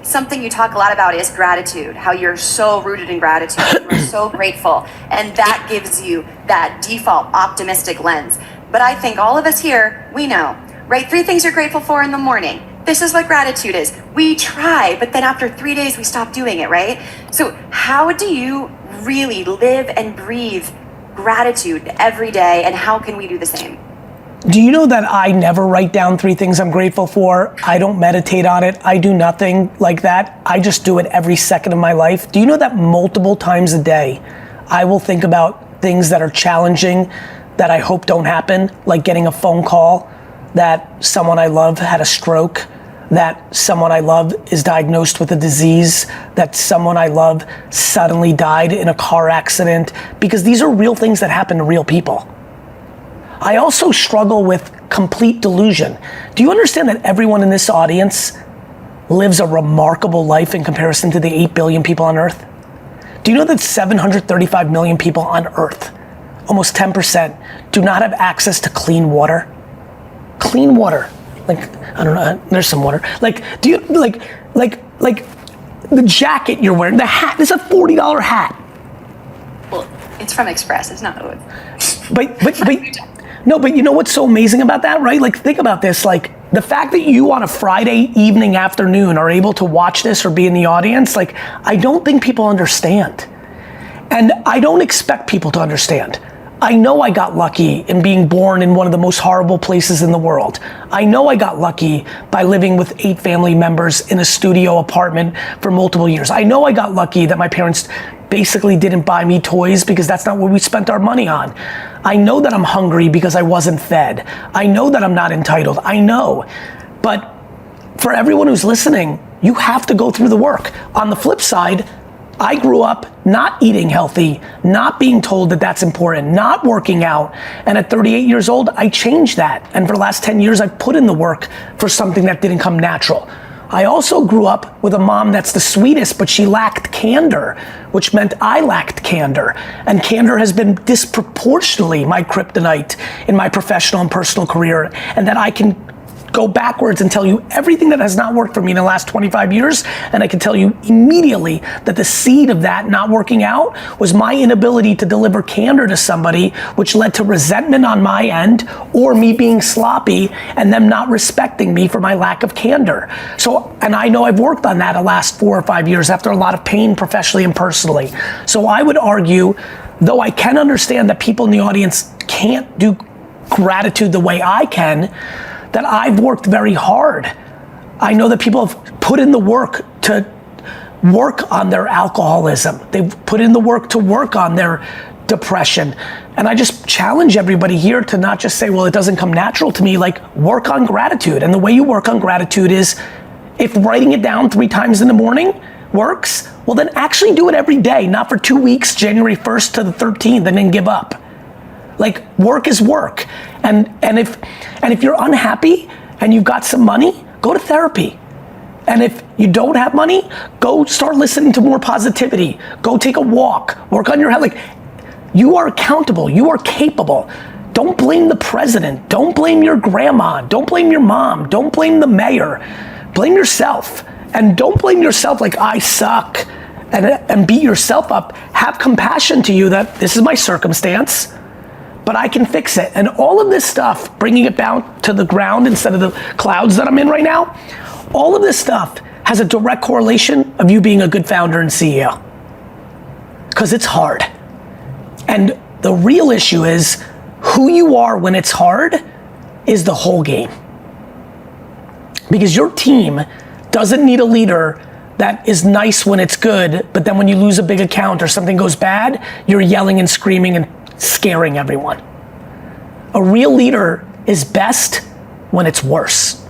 something you talk a lot about is gratitude, how you're so rooted in gratitude, you're so grateful, and that gives you that default optimistic lens. But I think all of us here, we know, right? 3 things you're grateful for in the morning. This is what gratitude is. We try, but then after 3 days, we stop doing it, right? So how do you really live and breathe gratitude every day, and how can we do the same? Do you know that I never write down 3 things I'm grateful for? I don't meditate on it. I do nothing like that. I just do it every second of my life. Do you know that multiple times a day, I will think about things that are challenging that I hope don't happen, like getting a phone call that someone I love had a stroke, that someone I love is diagnosed with a disease, that someone I love suddenly died in a car accident, because these are real things that happen to real people. I also struggle with complete delusion. Do you understand that everyone in this audience lives a remarkable life in comparison to the 8 billion people on Earth? Do you know that 735 million people on Earth, almost 10%, do not have access to clean water? Clean water. Like, I don't know, there's some water. Like, do you, like the jacket you're wearing, the hat, it's a $40 hat. Well, it's from Express, it's not wood. But you know what's so amazing about that, right? Like, think about this, like, the fact that you on a Friday evening, afternoon are able to watch this or be in the audience, like, I don't think people understand. And I don't expect people to understand. I know I got lucky in being born in one of the most horrible places in the world. I know I got lucky by living with 8 family members in a studio apartment for multiple years. I know I got lucky that my parents basically didn't buy me toys because that's not what we spent our money on. I know that I'm hungry because I wasn't fed. I know that I'm not entitled. I know. But for everyone who's listening, you have to go through the work. On the flip side, I grew up not eating healthy, not being told that that's important, not working out. And at 38 years old, I changed that. And for the last 10 years, I've put in the work for something that didn't come natural. I also grew up with a mom that's the sweetest, but she lacked candor, which meant I lacked candor. And candor has been disproportionately my kryptonite in my professional and personal career, and that I can go backwards and tell you everything that has not worked for me in the last 25 years, and I can tell you immediately that the seed of that not working out was my inability to deliver candor to somebody, which led to resentment on my end, or me being sloppy and them not respecting me for my lack of candor. So, and I know I've worked on that the last 4 or 5 years after a lot of pain professionally and personally. So I would argue, though I can understand that people in the audience can't do gratitude the way I can, that I've worked very hard. I know that people have put in the work to work on their alcoholism. They've put in the work to work on their depression. And I just challenge everybody here to not just say, well, it doesn't come natural to me, like, work on gratitude. And the way you work on gratitude is, if writing it down 3 times in the morning works, well then actually do it every day, not for 2 weeks, January 1st to the 13th, and then give up. Like, work is work. And if you're unhappy and you've got some money, go to therapy. And if you don't have money, go start listening to more positivity. Go take a walk, work on your health. Like, you are accountable, you are capable. Don't blame the president, don't blame your grandma, don't blame your mom, don't blame the mayor. Blame yourself. And don't blame yourself like, I suck, and beat yourself up. Have compassion to you that this is my circumstance, but I can fix it. And all of this stuff, bringing it down to the ground instead of the clouds that I'm in right now, all of this stuff has a direct correlation of you being a good founder and CEO. Because it's hard. And the real issue is, who you are when it's hard is the whole game. Because your team doesn't need a leader that is nice when it's good, but then when you lose a big account or something goes bad, you're yelling and screaming and scaring everyone. A real leader is best when it's worse.